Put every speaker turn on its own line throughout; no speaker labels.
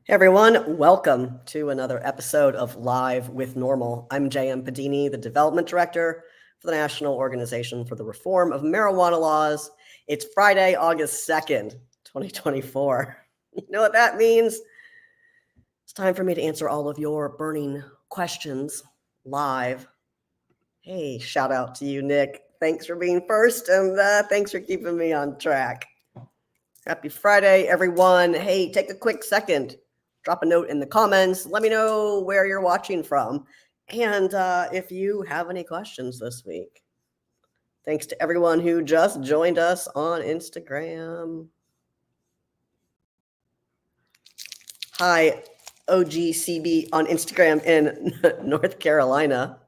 Hey everyone, welcome to another episode of Live with NORML. I'm J.M. Padini, the Development Director for the National Organization for the Reform of Marijuana Laws. It's Friday, August 2nd, 2024. You know what that means? It's time for me to answer all of your burning questions live. Hey, shout out to you, Nick. Thanks for being first, and thanks for keeping me on track. Happy Friday, everyone. Hey, take a quick second. Drop a note in the comments. Let me know where you're watching from and if you have any questions this week. Thanks to everyone who just joined us on Instagram. Hi, OGCB on Instagram in North Carolina.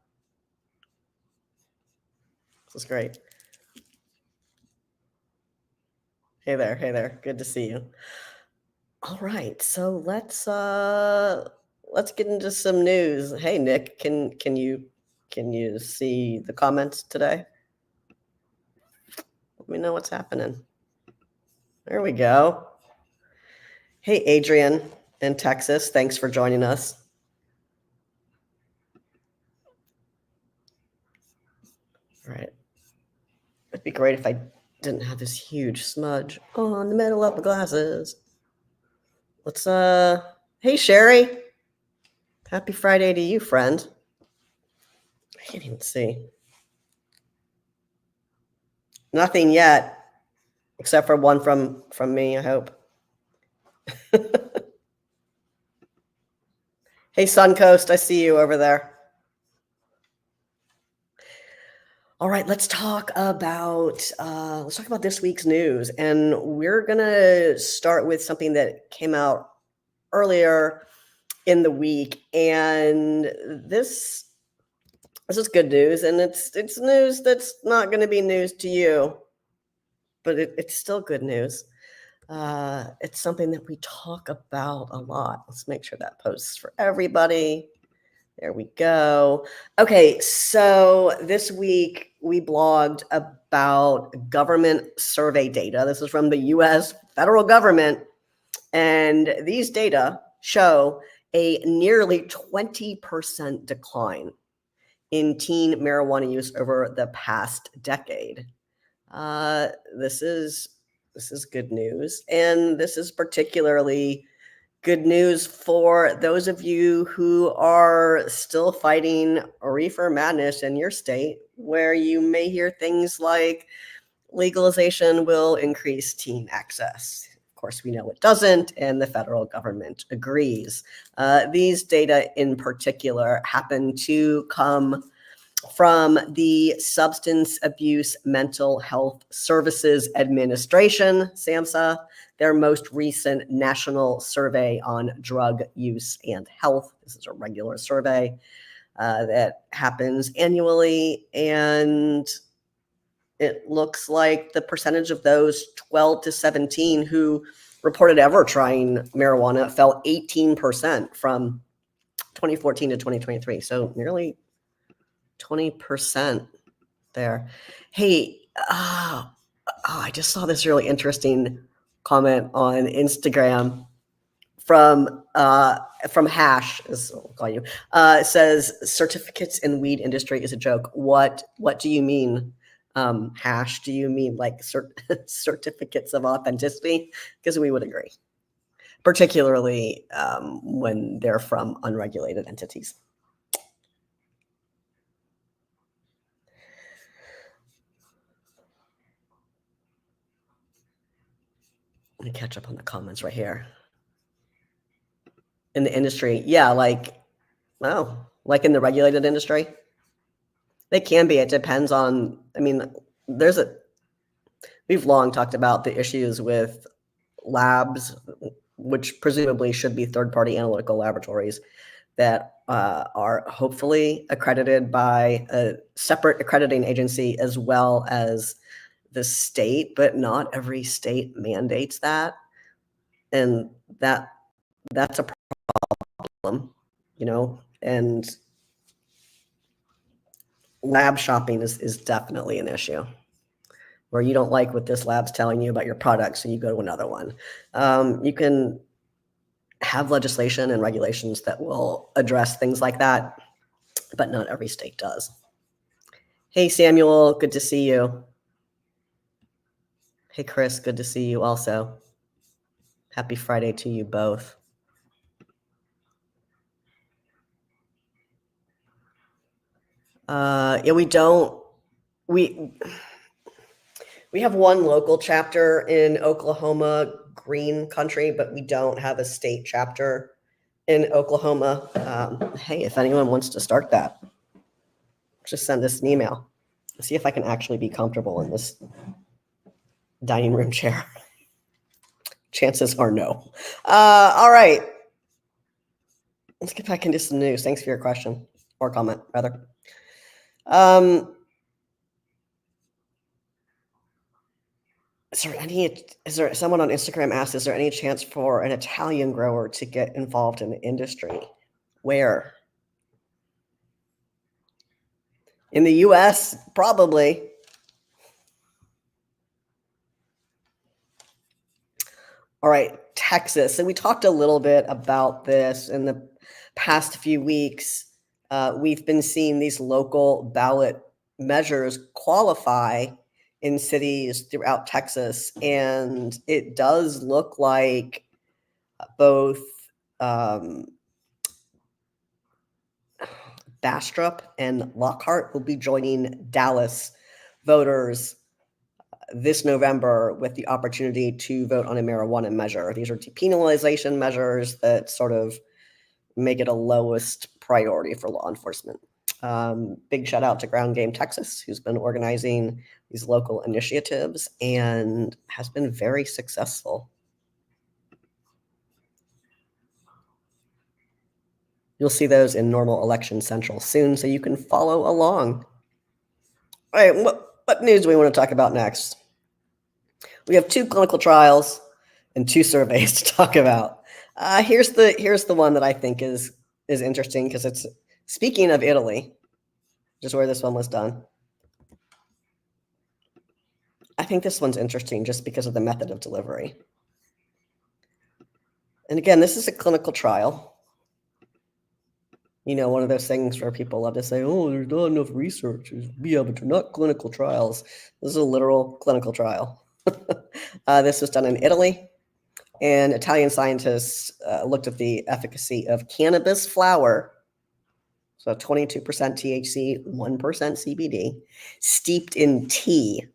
This is great. Hey there. Good to see you. All right, so let's get into some news. Hey Nick, can you see the comments today? Let me know what's happening. There we go. Hey Adrian in Texas, thanks for joining us. All right. It'd be great if I didn't have this huge smudge on the middle of the glasses. Let's hey Sherry. Happy Friday to you, friend. I can't even see. Nothing yet, except for one from me, I hope. Hey Suncoast, I see you over there. All right, let's talk about this week's news, and we're gonna start with something that came out earlier in the week, and this is good news, and it's news that's not going to be news to you, but it's still good news. It's something that we talk about a lot. Let's make sure that posts for everybody. There we go. Okay, so this week we blogged about government survey data. This is from the US federal government, and these data show a nearly 20% decline in teen marijuana use over the past decade. This is good news, and this is particularly good news for those of you who are still fighting reefer madness in your state, where you may hear things like legalization will increase teen access. Of course, we know it doesn't, and the federal government agrees. These data in particular happen to come from the Substance Abuse Mental Health Services Administration, SAMHSA, their most recent national survey on drug use and health. This is a regular survey that happens annually, and it looks like the percentage of those 12 to 17 who reported ever trying marijuana fell 18% from 2014 to 2023. So nearly 20% there. Hey, I just saw this really interesting comment on Instagram from Hash, as I'll call you. It says certificates in weed industry is a joke. What do you mean? Hash, do you mean like certificates of authenticity? Because we would agree, particularly when they're from unregulated entities. Let me catch up on the comments right here. In the industry, yeah, like in the regulated industry, they can be. It depends on. I mean, we've long talked about the issues with labs, which presumably should be third-party analytical laboratories that are hopefully accredited by a separate accrediting agency as well as the state, but not every state mandates that, and that's a problem, and lab shopping is definitely an issue, where you don't like what this lab's telling you about your product, so you go to another one. You can have legislation and regulations that will address things like that, but not every state does. Hey, Samuel, good to see you. Hey, Chris, good to see you also. Happy Friday to you both. Yeah, we have one local chapter in Oklahoma, Green Country, but we don't have a state chapter in Oklahoma. Hey, if anyone wants to start that, just send us an email. See if I can actually be comfortable in this dining room chair. Chances are no. All right. Let's get back into some news. Thanks for your question or comment, rather. Is there someone on Instagram asked, is there any chance for an Italian grower to get involved in the industry? Where? In the US, probably. All right, Texas. And we talked a little bit about this in the past few weeks. We've been seeing these local ballot measures qualify in cities throughout Texas. And it does look like both Bastrop and Lockhart will be joining Dallas voters this November with the opportunity to vote on a marijuana measure. These are depenalization measures that sort of make it a lowest priority for law enforcement. Big shout out to Ground Game Texas, who's been organizing these local initiatives and has been very successful. You'll see those in NORML Election Central soon, so you can follow along. All right, what news do we want to talk about next? We have 2 clinical trials and 2 surveys to talk about. Here's the one that I think is interesting because it's speaking of Italy, just where this one was done. I think this one's interesting just because of the method of delivery. And again, this is a clinical trial. You know, one of those things where people love to say, oh, there's not enough research. Yeah, but they're not clinical trials. This is a literal clinical trial. This was done in Italy. And Italian scientists looked at the efficacy of cannabis flower, so 22% THC, 1% CBD, steeped in tea.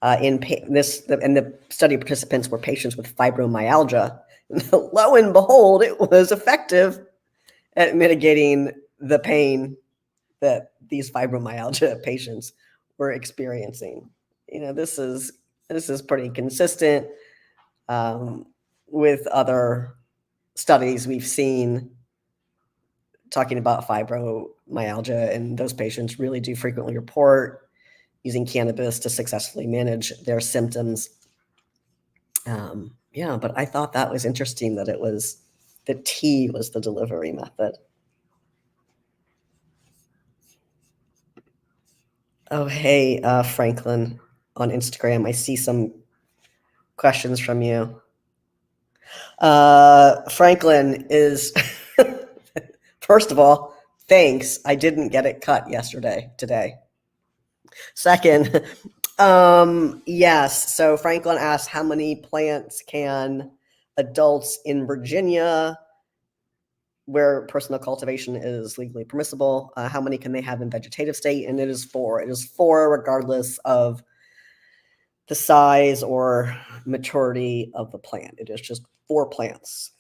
And the study participants were patients with fibromyalgia. Lo and behold, it was effective at mitigating the pain that these fibromyalgia patients were experiencing. You know, this is pretty consistent with other studies we've seen talking about fibromyalgia, and those patients really do frequently report using cannabis to successfully manage their symptoms. Yeah, but I thought that was interesting that the tea was the delivery method. Oh, hey, Franklin on Instagram. I see some questions from you. Franklin is, first of all, thanks. I didn't get it cut today. Second, yes. So Franklin asked, how many plants can adults in Virginia, where personal cultivation is legally permissible, how many can they have in vegetative state? And it is 4. It is 4 regardless of the size or maturity of the plant. It is just 4 plants.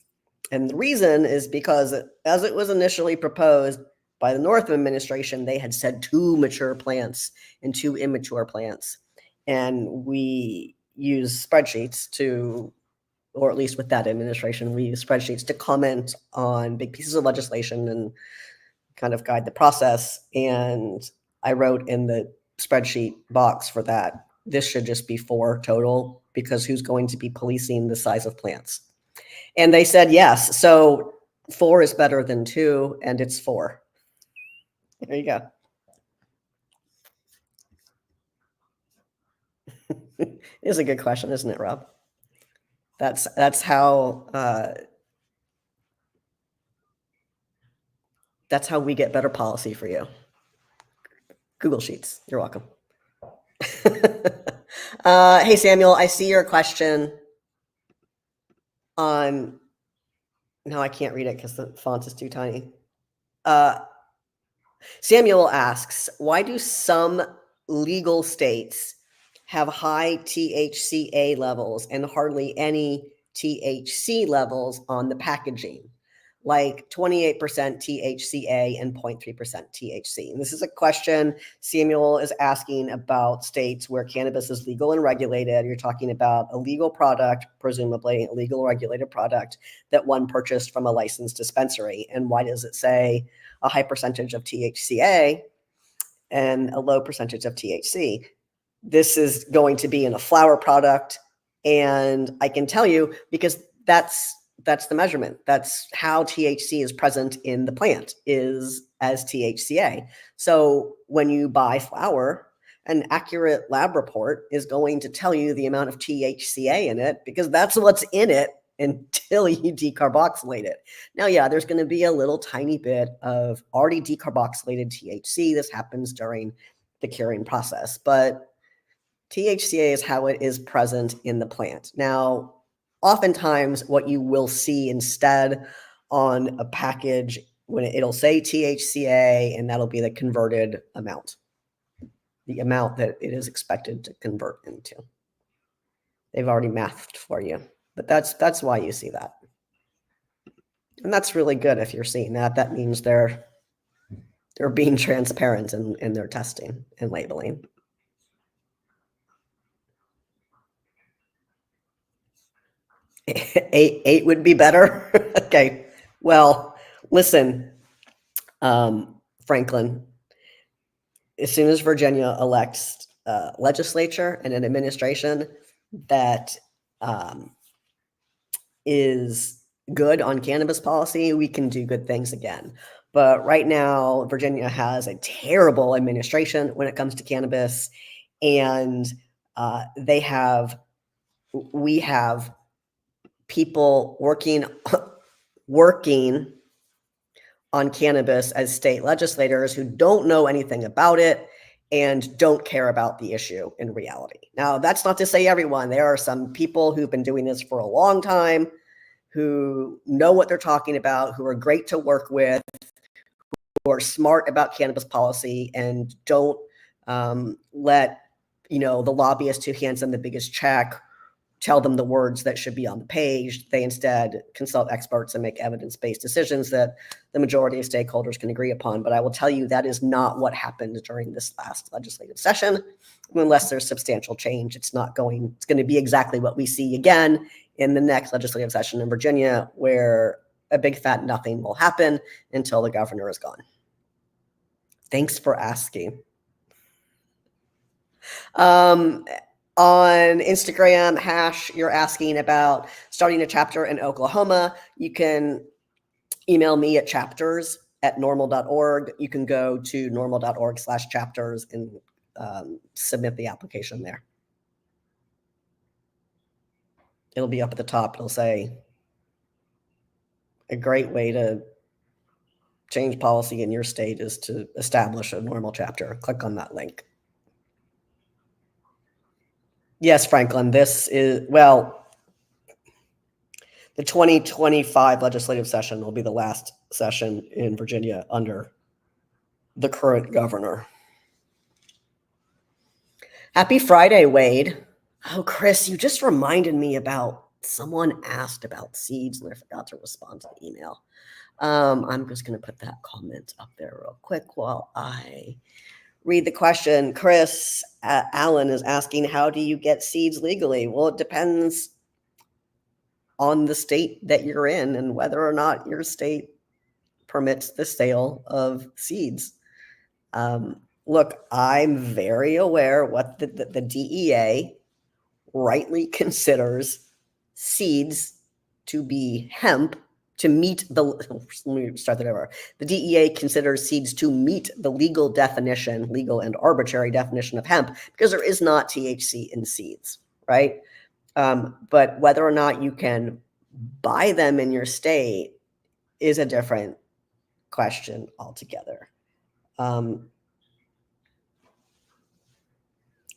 And the reason is because as it was initially proposed by the Northam administration, they had said 2 mature plants and 2 immature plants. And we use spreadsheets to, or at least with that administration, we use spreadsheets to comment on big pieces of legislation and kind of guide the process. And I wrote in the spreadsheet box for that, this should just be 4 total, because who's going to be policing the size of plants? And they said yes. So 4 is better than 2, and it's 4. There you go. It's a good question, isn't it, Rob? That's how That's how we get better policy for you. Google Sheets. You're welcome. Hey, Samuel, I see your question on, no, I can't read it because the font is too tiny. Samuel asks, why do some legal states have high THCA levels and hardly any THC levels on the packaging? Like 28% THCA and 0.3% THC. And this is a question Samuel is asking about states where cannabis is legal and regulated. You're talking about a legal product, presumably a legal regulated product that one purchased from a licensed dispensary. And why does it say a high percentage of THCA and a low percentage of THC? This is going to be in a flower product. And I can tell you, because that's the measurement. That's how THC is present in the plant, is as THCA. So when you buy flower, an accurate lab report is going to tell you the amount of THCA in it, because that's what's in it until you decarboxylate it. Now, yeah, there's going to be a little tiny bit of already decarboxylated THC. This happens during the curing process, but THCA is how it is present in the plant. Now, oftentimes what you will see instead on a package, when it'll say THCA, and that'll be the converted amount, the amount that it is expected to convert into. They've already mathed for you, but that's why you see that. And that's really good if you're seeing that. That means they're being transparent in their testing and labeling. Eight would be better. Okay. Well, listen, Franklin, as soon as Virginia elects a legislature and an administration that is good on cannabis policy, we can do good things again. But right now, Virginia has a terrible administration when it comes to cannabis, and we have people working on cannabis as state legislators who don't know anything about it and don't care about the issue in reality. Now, that's not to say everyone. There are some people who've been doing this for a long time, who know what they're talking about, who are great to work with, who are smart about cannabis policy and don't let the lobbyist who hands them the biggest check tell them the words that should be on the page. They instead consult experts and make evidence-based decisions that the majority of stakeholders can agree upon. But I will tell you that is not what happened during this last legislative session. Unless there's substantial change, it's going to be exactly what we see again in the next legislative session in Virginia, where a big fat nothing will happen until the governor is gone. Thanks for asking. On Instagram, Hash, you're asking about starting a chapter in Oklahoma. You can email me at chapters@norml.org. You can go to norml.org/chapters and submit the application there. It'll be up at the top. It'll say a great way to change policy in your state is to establish a NORML chapter. Click on that link. Yes, Franklin, this is, well, the 2025 legislative session will be the last session in Virginia under the current governor. Happy Friday, Wade. Oh, Chris, you just reminded me about someone asked about seeds and I forgot to respond to the email. I'm just going to put that comment up there real quick while I read the question. Chris Allen is asking, how do you get seeds legally? Well, it depends on the state that you're in and whether or not your state permits the sale of seeds. Look, I'm very aware what the DEA rightly considers seeds to be hemp to meet the, let me start that over. The DEA considers seeds to meet the legal definition, legal and arbitrary definition of hemp, because there is not THC in seeds, right? But whether or not you can buy them in your state is a different question altogether. And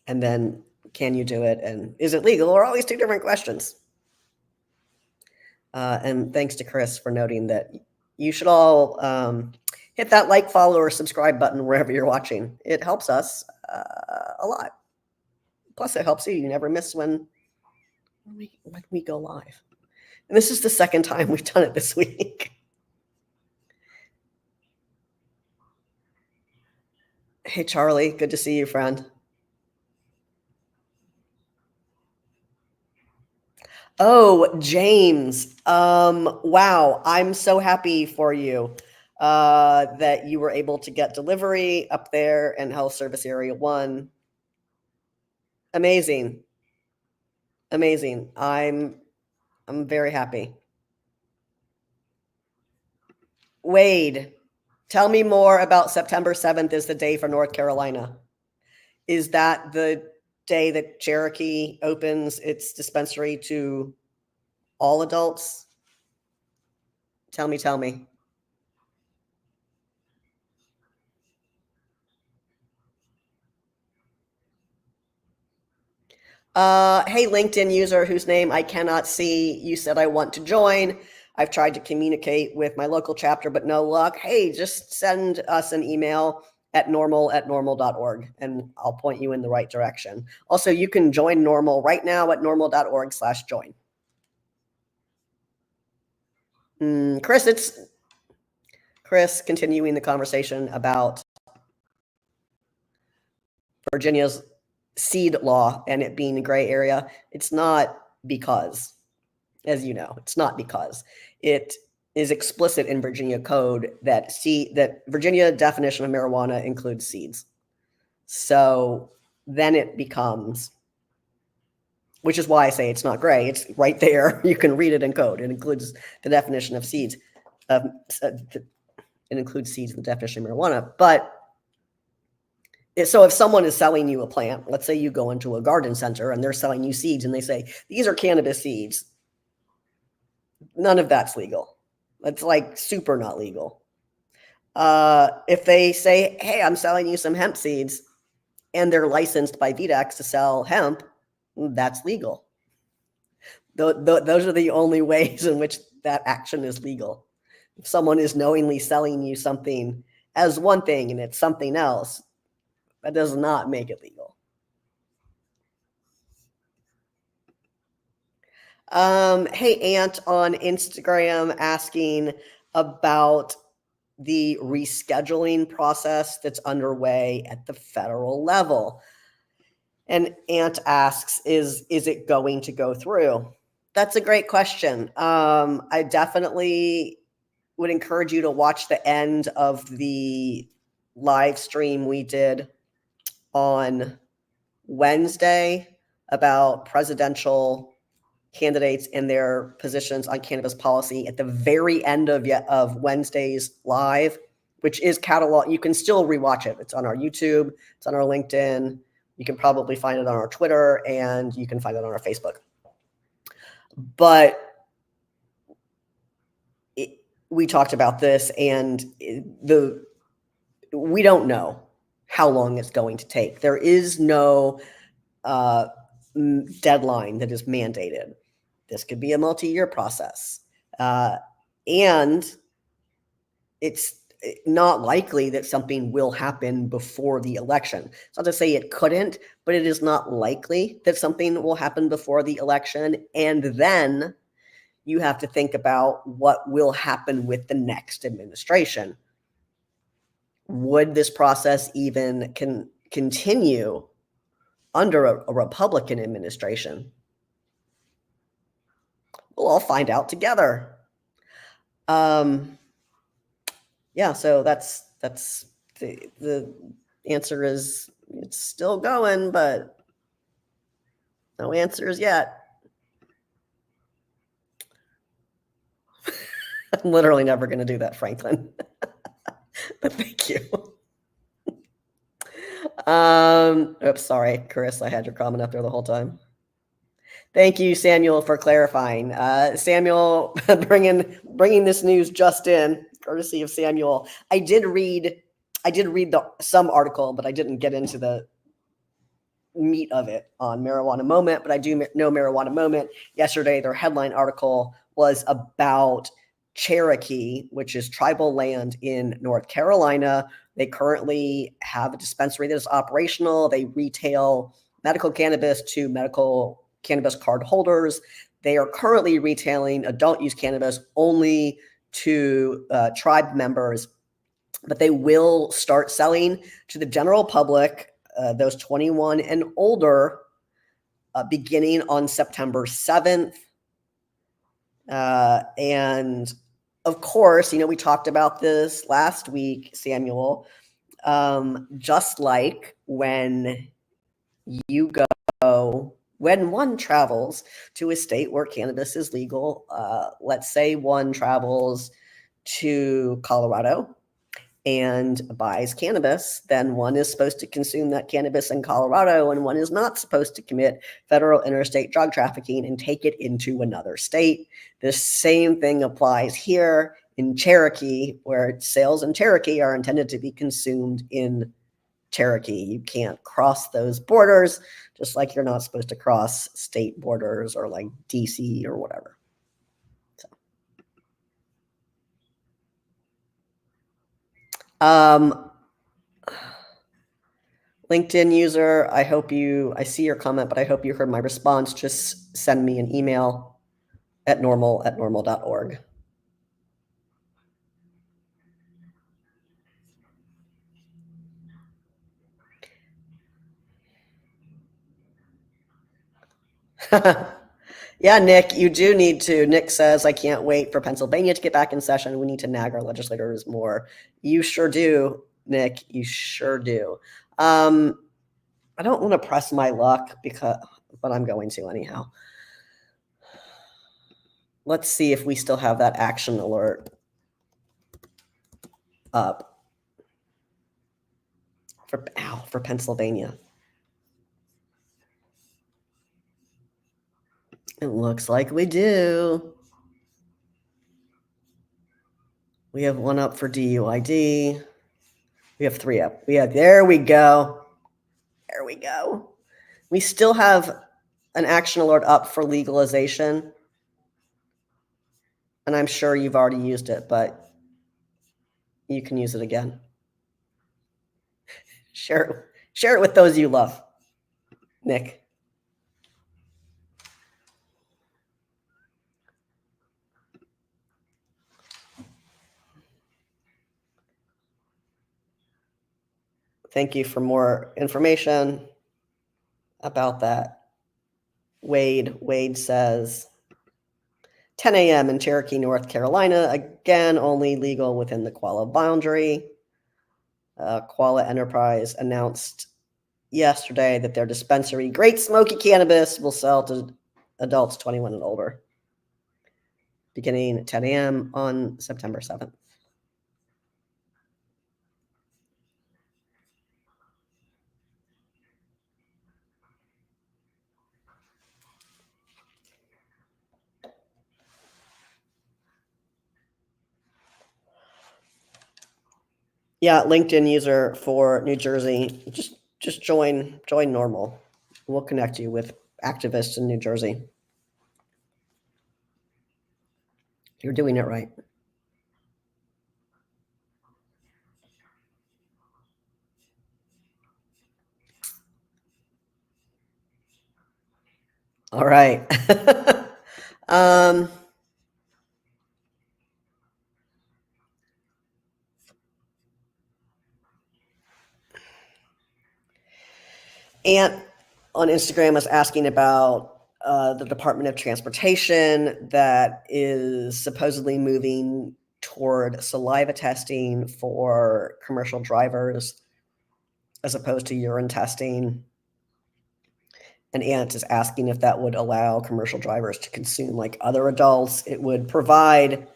then, can you do it? And is it legal? Are always two different questions. And thanks to Chris for noting that you should all hit that like, follow, or subscribe button wherever you're watching. It helps us a lot. Plus, it helps you. You never miss when we go live. And this is the second time we've done it this week. Hey, Charlie, good to see you, friend. Oh, James. Wow. I'm so happy for you that you were able to get delivery up there in Health Service Area 1. Amazing. Amazing. I'm very happy. Wade, tell me more about September 7th is the day for North Carolina. Is that the day that Cherokee opens its dispensary to all adults? Tell me. Hey, LinkedIn user whose name I cannot see, you said I want to join. I've tried to communicate with my local chapter, but no luck. Hey, just send us an email at normal@normal.org and I'll point you in the right direction. Also, you can join NORML right now at normal.org/join. Chris, continuing the conversation about Virginia's seed law and it being a gray area. It's not because, as you know, it's not because it is explicit in Virginia code that Virginia definition of marijuana includes seeds. So then it becomes, which is why I say it's not gray. It's right there. You can read it in code. It includes the definition of seeds. It includes seeds in the definition of marijuana. But so if someone is selling you a plant, let's say you go into a garden center and they're selling you seeds and they say, these are cannabis seeds. None of that's legal. It's like super not legal. If they say, hey, I'm selling you some hemp seeds and they're licensed by VDEX to sell hemp, that's legal. Those are the only ways in which that action is legal. If someone is knowingly selling you something as one thing and it's something else, that does not make it legal. Hey, Ant on Instagram asking about the rescheduling process that's underway at the federal level. And Ant asks, is it going to go through? That's a great question. I definitely would encourage you to watch the end of the live stream we did on Wednesday about presidential candidates and their positions on cannabis policy at the very end of Wednesday's live, which is catalog. You can still rewatch it. It's on our YouTube. It's on our LinkedIn. You can probably find it on our Twitter, and you can find it on our Facebook. But we talked about this, and we don't know how long it's going to take. There is no deadline that is mandated. This could be a multi-year process. And it's not likely that something will happen before the election. It's not to say it couldn't, but it is not likely that something will happen before the election. And then you have to think about what will happen with the next administration. Would this process even continue under a Republican administration? We'll all find out together. Yeah, so that's the answer is it's still going, but no answers yet. I'm literally never going to do that, Franklin. But thank you. Oops, sorry, Chris, I had your comment up there the whole time. Thank you, Samuel, for clarifying. Samuel, bringing bringing this news just in, courtesy of Samuel. I did read some article, but I didn't get into the meat of it on Marijuana Moment, but I do know Marijuana Moment. Yesterday, their headline article was about Cherokee, which is tribal land in North Carolina. They currently have a dispensary that is operational. They retail medical cannabis to medical cannabis card holders. They are currently retailing adult use cannabis only to tribe members, but they will start selling to the general public, those 21 and older, beginning on September 7th. And of course, we talked about this last week, Samuel. Just like when one travels to a state where cannabis is legal, let's say one travels to Colorado and buys cannabis, then one is supposed to consume that cannabis in Colorado, and one is not supposed to commit federal interstate drug trafficking and take it into another state. The same thing applies here in Cherokee, where sales in Cherokee are intended to be consumed in Cherokee. You can't cross those borders, just like you're not supposed to cross state borders or like DC or whatever. LinkedIn user, I see your comment, but I hope you heard my response. Just send me an email at normal@normal.org. Yeah, Nick, you do need to. Nick says, I can't wait for Pennsylvania to get back in session. We need to nag our legislators more. You sure do, Nick. You sure do. I don't want to press my luck but I'm going to anyhow. Let's see if we still have that action alert up for Pennsylvania. It looks like we do. We have one up for DUID. We have 3 up. There we go. There we go. We still have an action alert up for legalization. And I'm sure you've already used it, but you can use it again. Share it with those you love. Nick. Thank you for more information about that. Wade says 10 a.m. in Cherokee, North Carolina. Again, only legal within the Qualla boundary. Qualla Enterprise announced yesterday that their dispensary, Great Smoky Cannabis, will sell to adults 21 and older, beginning at 10 a.m. on September 7th. Yeah, LinkedIn user for New Jersey, just join NORML. We'll connect you with activists in New Jersey. You're doing it right. All right. Ant on Instagram is asking about the Department of Transportation that is supposedly moving toward saliva testing for commercial drivers as opposed to urine testing. And Ant is asking if that would allow commercial drivers to consume like other adults. It would provide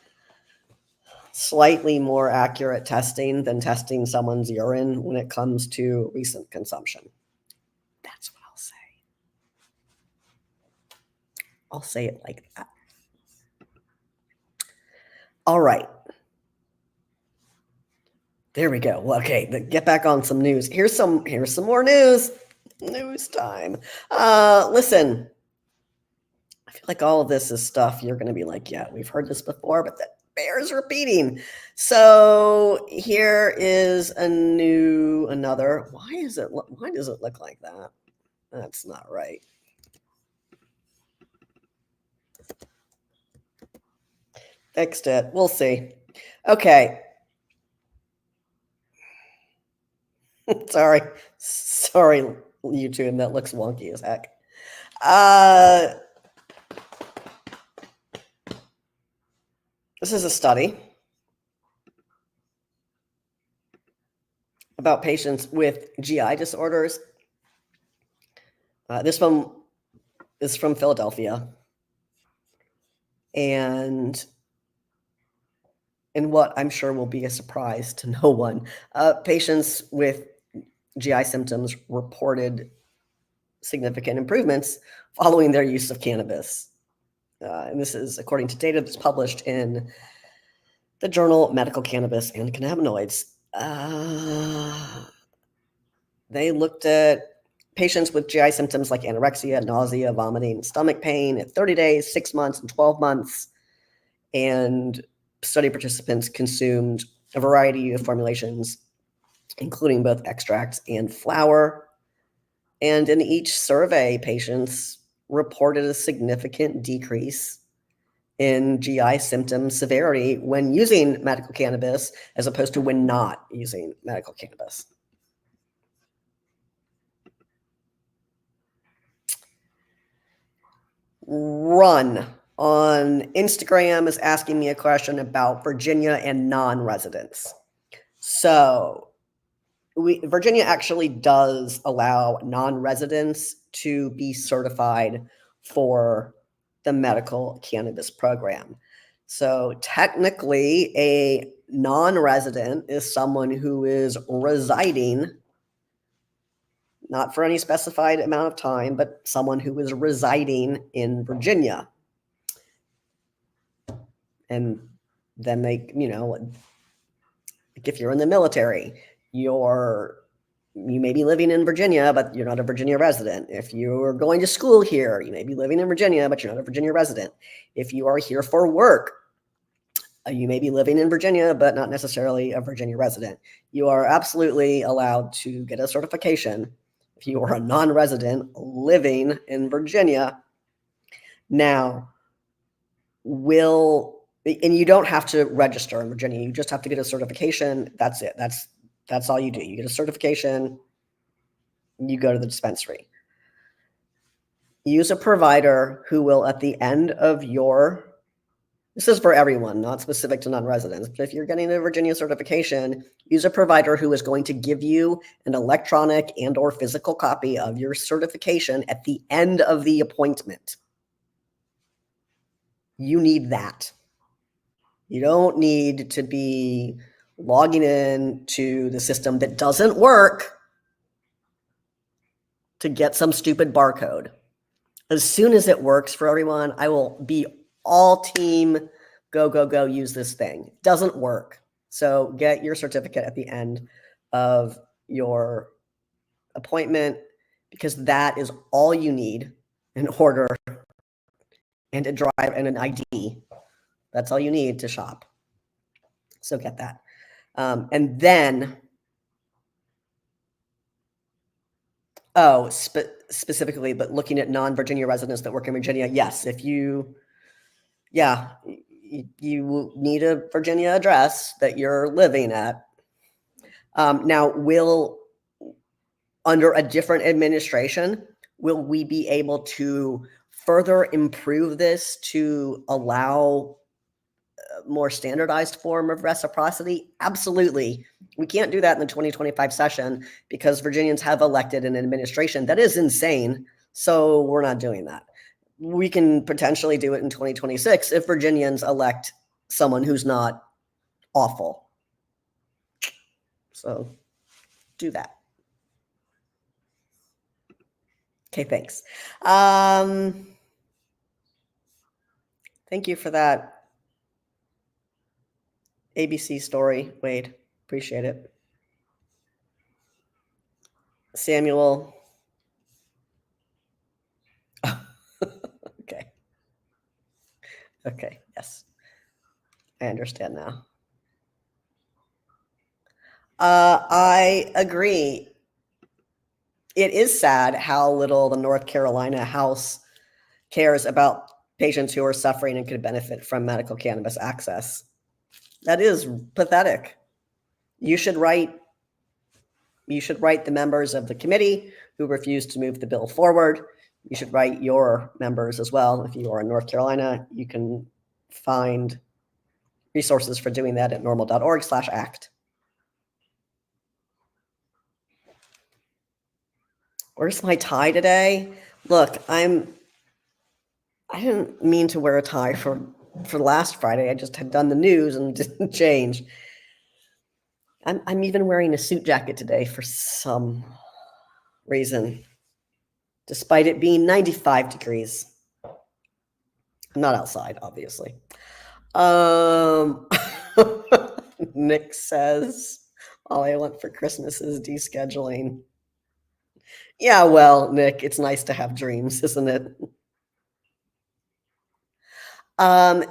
slightly more accurate testing than testing someone's urine when it comes to recent consumption. That's what I'll say. I'll say it like that. All right. There we go. Well, okay, get back on some news. Here's some more news. News time. Listen, I feel like all of this is stuff you're going to be like, yeah, we've heard this before, but that bears repeating. So here is another. Why does it look like that? That's not right. Fixed it. We'll see. Okay. Sorry, YouTube. That looks wonky as heck. This is a study about patients with GI disorders. This one is from Philadelphia. And in what I'm sure will be a surprise to no one, patients with GI symptoms reported significant improvements following their use of cannabis. And this is according to data that's published in the journal Medical Cannabis and Cannabinoids. They looked at patients with GI symptoms like anorexia, nausea, vomiting, stomach pain at 30 days, 6 months, and 12 months. And study participants consumed a variety of formulations, including both extracts and flower. And in each survey, patients reported a significant decrease in GI symptom severity when using medical cannabis as opposed to when not using medical cannabis. Run on Instagram is asking me a question about Virginia and non-residents. So Virginia actually does allow non-residents to be certified for the medical cannabis program. So technically, a non-resident is someone who is residing, not for any specified amount of time, but someone who is residing in Virginia. And then they, if you're in the military, you may be living in Virginia, but you're not a Virginia resident. If you're going to school here, you may be living in Virginia, but you're not a Virginia resident. If you are here for work, you may be living in Virginia, but not necessarily a Virginia resident. You are absolutely allowed to get a certification if you are a non-resident living in Virginia. Now, and you don't have to register in Virginia. You just have to get a certification. That's it. That's all you do. You get a certification, you go to the dispensary. Use a provider who will, at the end of this is for everyone, not specific to non-residents, but if you're getting a Virginia certification, use a provider who is going to give you an electronic and or physical copy of your certification at the end of the appointment. You need that. You don't need to be logging in to the system that doesn't work to get some stupid barcode. As soon as it works for everyone, I will be all team, go, use this thing. Doesn't work. So get your certificate at the end of your appointment, because that is all you need in order, and a drive and an ID. That's all you need to shop. So get that. And then, specifically, but looking at non-Virginia residents that work in Virginia, yes, if you need a Virginia address that you're living at. Now, under a different administration, will we be able to further improve this to allow a more standardized form of reciprocity? Absolutely. We can't do that in the 2025 session because Virginians have elected an administration that is insane. So we're not doing that. We can potentially do it in 2026 if Virginians elect someone who's not awful. So do that. Okay, thanks. Thank you for that. ABC story, Wade. Appreciate it. Samuel. Okay. Okay. Yes. I understand now. I agree. It is sad how little the North Carolina House cares about patients who are suffering and could benefit from medical cannabis access. That is pathetic. You should write the members of the committee who refused to move the bill forward. You should write your members as well. If you are in North Carolina, you can find resources for doing that at norml.org/act. Where's my tie today? Look, I didn't mean to wear a tie for last Friday. I just had done the news and didn't change. I'm even wearing a suit jacket today for some reason, despite it being 95 degrees. I'm not outside, obviously. Nick says, all I want for Christmas is descheduling. Yeah, well, Nick, it's nice to have dreams, isn't it?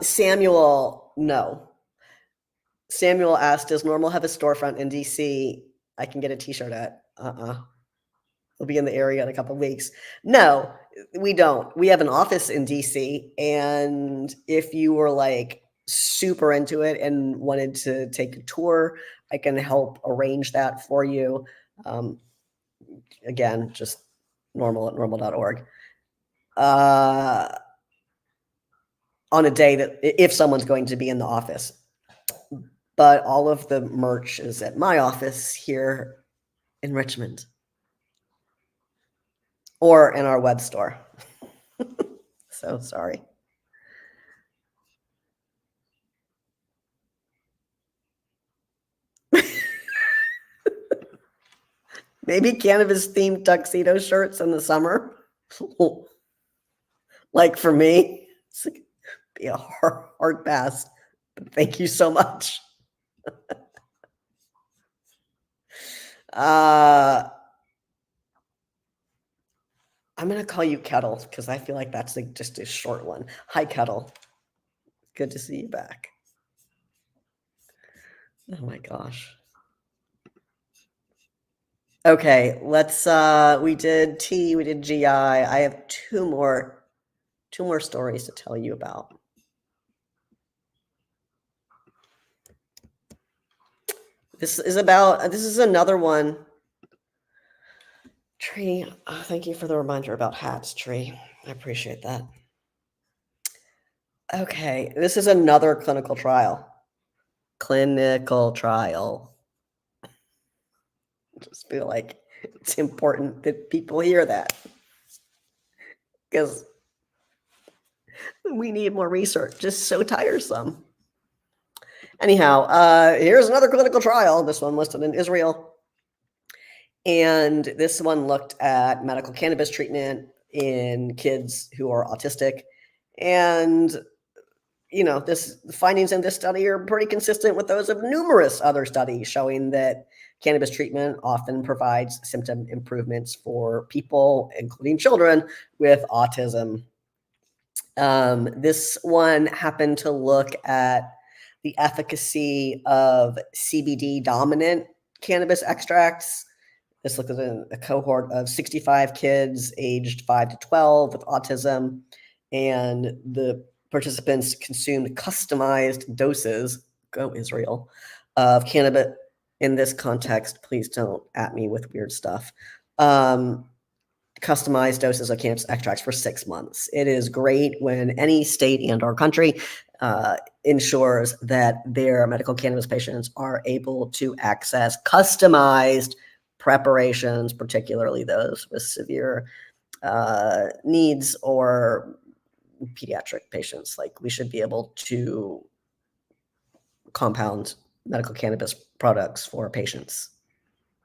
Samuel, no. Samuel asked, does NORML have a storefront in DC I can get a t-shirt at? We'll be in the area in a couple of weeks. No, we don't. We have an office in DC, and if you were like super into it and wanted to take a tour, I can help arrange that for you. Again, just normal at norml.org. On a day that if someone's going to be in the office. But all of the merch is at my office here in Richmond or in our web store. So sorry. Maybe cannabis themed tuxedo shirts in the summer. Like for me, it's like, be a hard pass. But thank you so much. I'm gonna call you Kettle because I feel like that's like just a short one. Hi, Kettle. Good to see you back. Oh my gosh. Okay, let's we did T, we did GI. I have two more stories to tell you about. This is another one. Tree, thank you for the reminder about hats, Tree. I appreciate that. Okay, this is another clinical trial. Clinical trial. I just feel like it's important that people hear that because we need more research. Just so tiresome. Anyhow, here's another clinical trial. This one listed in Israel. And this one looked at medical cannabis treatment in kids who are autistic. And, the findings in this study are pretty consistent with those of numerous other studies showing that cannabis treatment often provides symptom improvements for people, including children, with autism. This one happened to look at the efficacy of CBD dominant cannabis extracts. This looked at a cohort of 65 kids aged 5 to 12 with autism, and the participants consumed customized doses, go Israel, of cannabis. In this context, please don't at me with weird stuff. Customized doses of cannabis extracts for 6 months. It is great when any state and or country ensures that their medical cannabis patients are able to access customized preparations, particularly those with severe needs or pediatric patients. Like, we should be able to compound medical cannabis products for patients.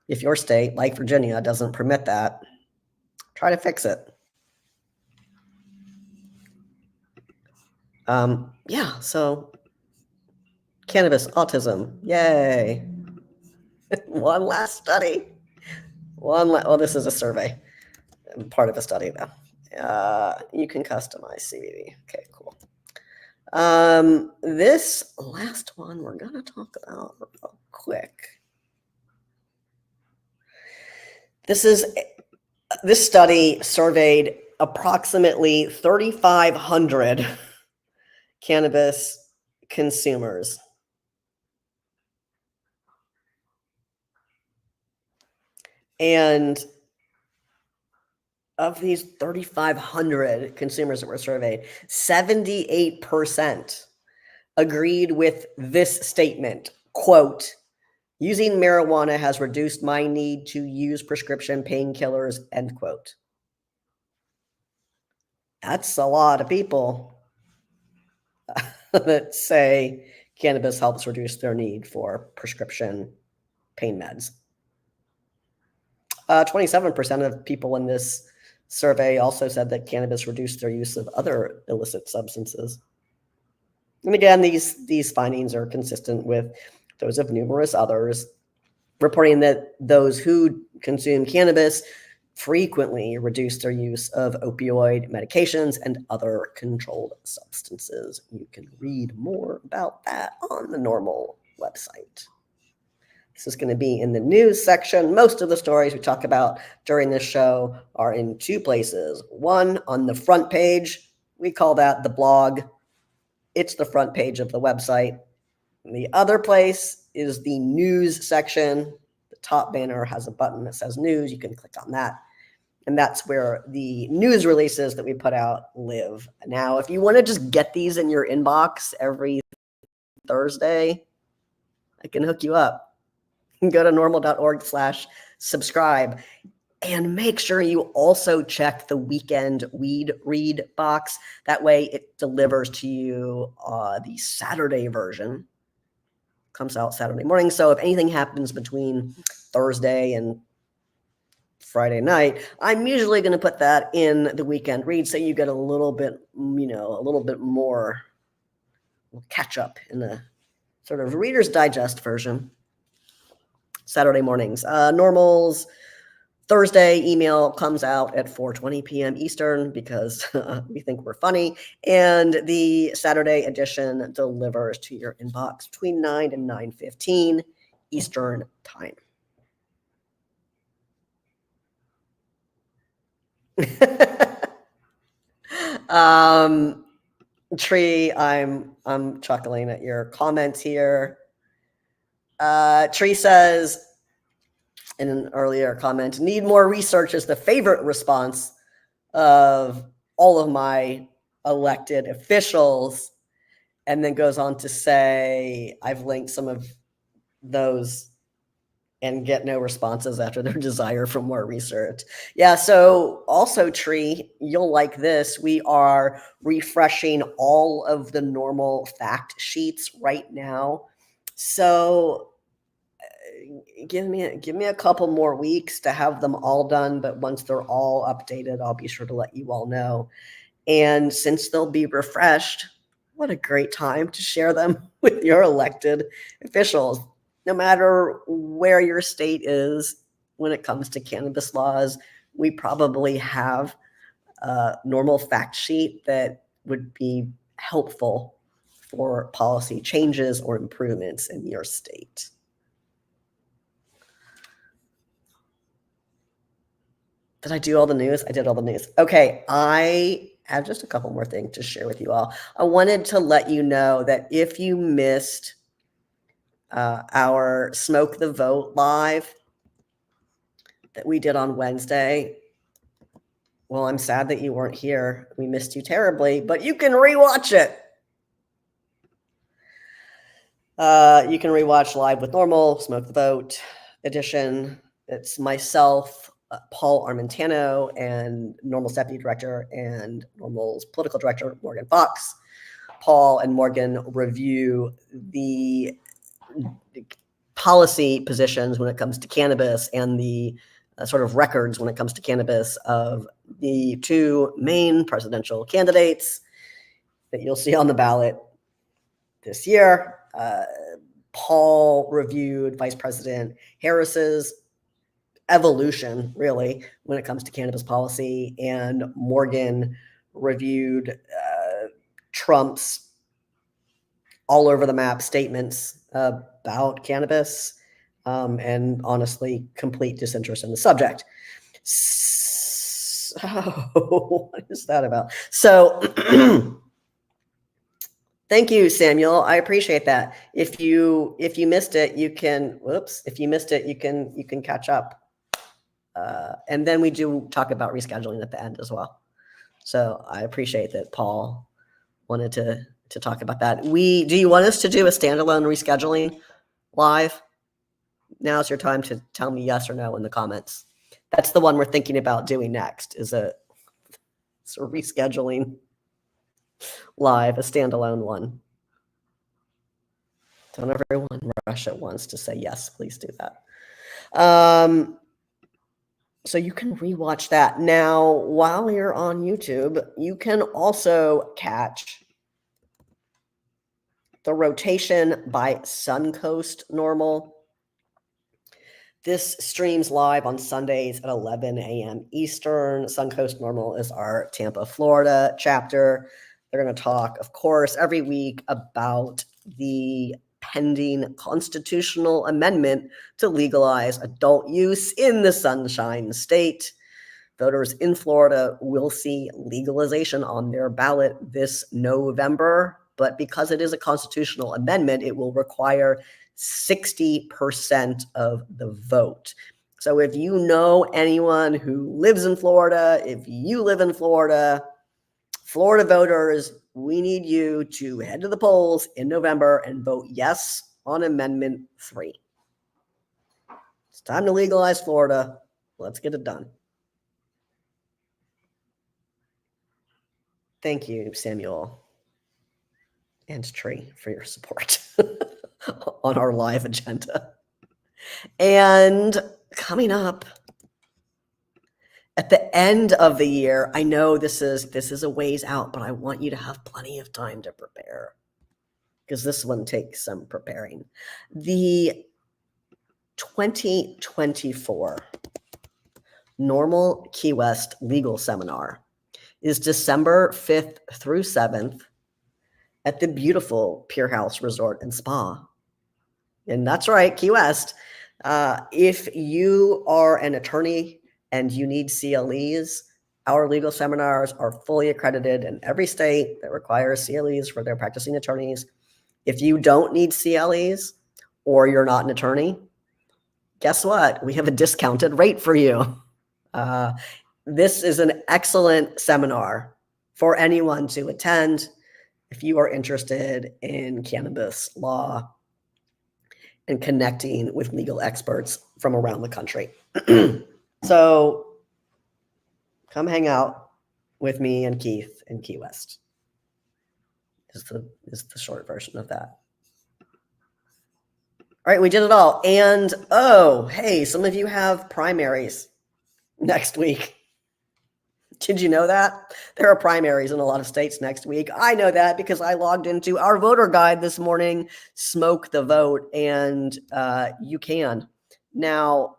If your state, like Virginia, doesn't permit that, try to fix it. Yeah, so Cannabis, autism. Yay. One last study. Well, this is a survey. Part of a study, though. You can customize CBD. Okay, cool. This last one we're going to talk about real quick. This study surveyed approximately 3,500 cannabis consumers. And of these 3,500 consumers that were surveyed, 78% agreed with this statement, quote, "Using marijuana has reduced my need to use prescription painkillers," end quote. That's a lot of people that say cannabis helps reduce their need for prescription pain meds. 27% of people in this survey also said that cannabis reduced their use of other illicit substances. And again, these findings are consistent with those of numerous others, reporting that those who consume cannabis frequently reduce their use of opioid medications and other controlled substances. You can read more about that on the NORML website. This is going to be in the news section. Most of the stories we talk about during this show are in two places. One, on the front page. We call that the blog. It's the front page of the website. And the other place is the news section. The top banner has a button that says news. You can click on that. And that's where the news releases that we put out live. Now, if you want to just get these in your inbox every Thursday, I can hook you up. Go to norml.org/subscribe and make sure you also check the weekend weed read box. That way it delivers to you the Saturday version. Comes out Saturday morning. So if anything happens between Thursday and Friday night, I'm usually going to put that in the weekend read so you get a little bit more catch up in a sort of Reader's Digest version. Saturday mornings. NORML's Thursday email comes out at 4:20 p.m. Eastern because we think we're funny. And the Saturday edition delivers to your inbox between 9 and 9:15 Eastern time. Tree, I'm chuckling at your comments here. Tree says in an earlier comment, "Need more research" is the favorite response of all of my elected officials, and then goes on to say, I've linked some of those and get no responses after their desire for more research. Yeah, so also, Tree, you'll like this. We are refreshing all of the NORML fact sheets right now. So give me a couple more weeks to have them all done, but once they're all updated, I'll be sure to let you all know. And since they'll be refreshed, what a great time to share them with your elected officials. No matter where your state is when it comes to cannabis laws, we probably have a NORML fact sheet that would be helpful for policy changes or improvements in your state. Did I do all the news? I did all the news. Okay, I have just a couple more things to share with you all. I wanted to let you know that if you missed our Smoke the Vote live that we did on Wednesday, well, I'm sad that you weren't here. We missed you terribly, but you can rewatch it. You can rewatch Live with NORML, Smoke the Vote edition. It's myself, Paul Armentano, and NORML's deputy director and NORML's political director, Morgan Fox. Paul and Morgan review the policy positions when it comes to cannabis and the sort of records when it comes to cannabis of the two main presidential candidates that you'll see on the ballot this year. Paul reviewed Vice President Harris's evolution, really, when it comes to cannabis policy, and Morgan reviewed Trump's all over the map statements about cannabis, and honestly, complete disinterest in the subject. So, what is that about? So, thank you, Samuel. I appreciate that. If you missed it, you can. Whoops! If you missed it, you can catch up. And then we do talk about rescheduling at the end as well. So I appreciate that Paul wanted to talk about that. Do you want us to do a standalone rescheduling live? Now's your time to tell me yes or no in the comments. That's the one we're thinking about doing next, is a rescheduling live, a standalone one. Don't everyone rush at once to say yes, please do that. So you can rewatch that. Now, while you're on YouTube, you can also catch the rotation by Suncoast NORML. This streams live on Sundays at 11 a.m. Eastern. Suncoast NORML is our Tampa, Florida chapter. They're going to talk, of course, every week about the pending constitutional amendment to legalize adult use in the Sunshine State. Voters in Florida will see legalization on their ballot this November, but because it is a constitutional amendment, it will require 60% of the vote. So if you know anyone who lives in Florida, if you live in Florida, Florida voters, we need you to head to the polls in November and vote yes on Amendment 3. It's time to legalize Florida. Let's get it done. Thank you, Samuel and Tree, for your support on our live agenda. And coming up at the end of the year, I know this is a ways out, but I want you to have plenty of time to prepare, because this one takes some preparing. The 2024 NORML Key West Legal Seminar is December 5th through 7th at the beautiful Pier House Resort and Spa. And that's right, Key West. If you are an attorney and you need CLEs, our legal seminars are fully accredited in every state that requires CLEs for their practicing attorneys. If you don't need CLEs or you're not an attorney, guess what? We have a discounted rate for you. This is an excellent seminar for anyone to attend if you are interested in cannabis law and connecting with legal experts from around the country. So come hang out with me and Keith in Key West is the short version of that. All right, we did it all. And oh, hey, some of you have primaries next week. Did you know that? There are primaries in a lot of states next week. I know that because I logged into our voter guide this morning, Smoke the Vote, and you can. Now,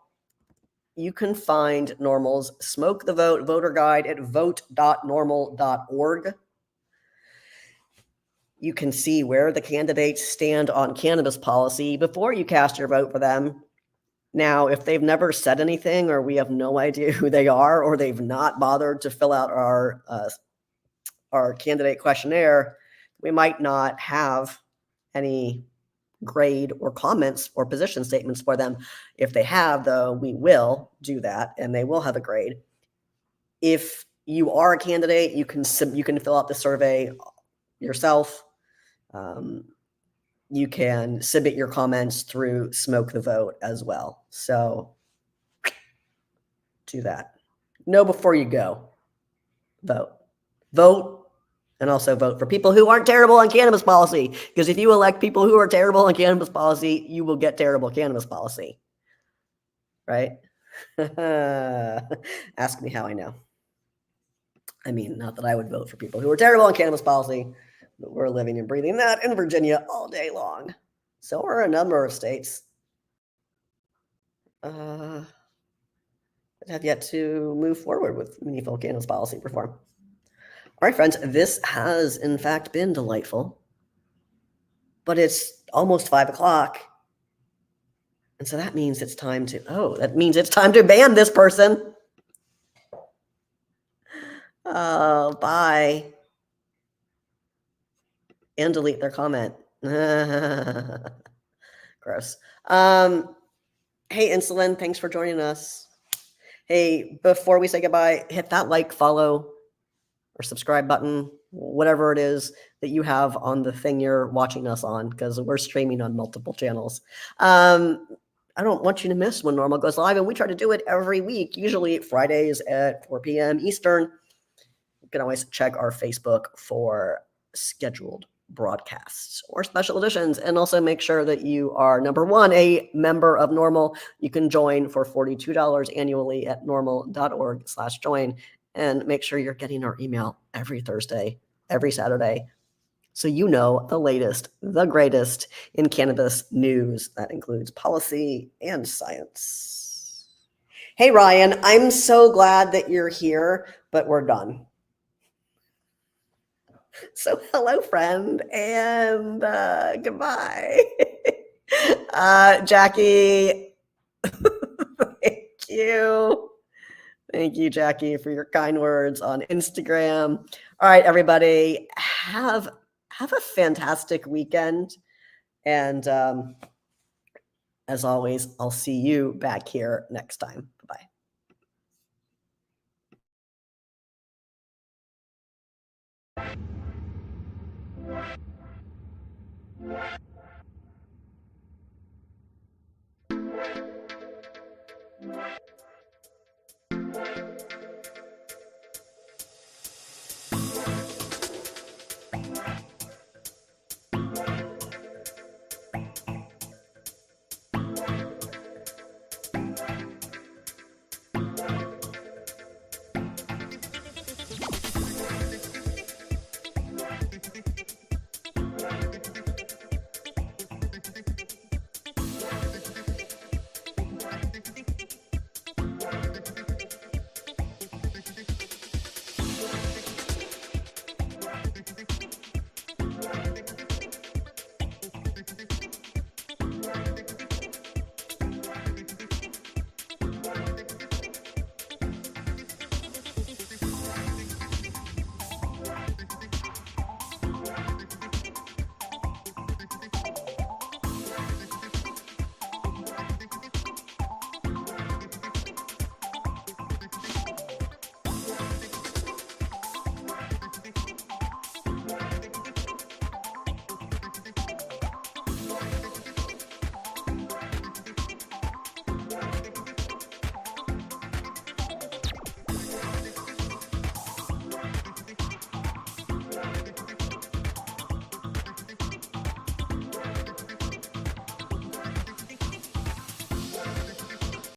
you can find NORML's Smoke the Vote voter guide at vote.norml.org. You can see where the candidates stand on cannabis policy before you cast your vote for them. Now, if they've never said anything, or we have no idea who they are, or they've not bothered to fill out our candidate questionnaire, we might not have any grade or comments or position statements for them. If they have, though, we will do that, and they will have a grade. If you are a candidate, you can fill out the survey yourself. You can submit your comments through Smoke the Vote as well. So do that. Know before you go. Vote. Vote, and also vote for people who aren't terrible on cannabis policy. Because if you elect people who are terrible on cannabis policy, you will get terrible cannabis policy. Right? Ask me how I know. I mean, not that I would vote for people who are terrible on cannabis policy, but we're living and breathing that in Virginia all day long. So are a number of states that have yet to move forward with meaningful cannabis policy reform. All right, friends, this has in fact been delightful, but it's almost 5 o'clock. And so that means it's time to ban this person. Oh, bye. And delete their comment. Gross. Hey, Insulin, thanks for joining us. Hey, before we say goodbye, hit that like, follow, or subscribe button, whatever it is that you have on the thing you're watching us on, because we're streaming on multiple channels. I don't want you to miss when NORML goes live, and we try to do it every week, usually Fridays at 4 p.m. Eastern. You can always check our Facebook for scheduled broadcasts or special editions, and also make sure that you are, number one, a member of NORML. You can join for $42 annually at norml.org/join, and make sure you're getting our email every Thursday, every Saturday, so you know the latest, the greatest in cannabis news. That includes policy and science. Hey, Ryan, I'm so glad that you're here, but we're done. So hello, friend, and goodbye. Jackie, thank you. Thank you, Jackie, for your kind words on Instagram. All right, everybody, have a fantastic weekend. And as always, I'll see you back here next time. Bye.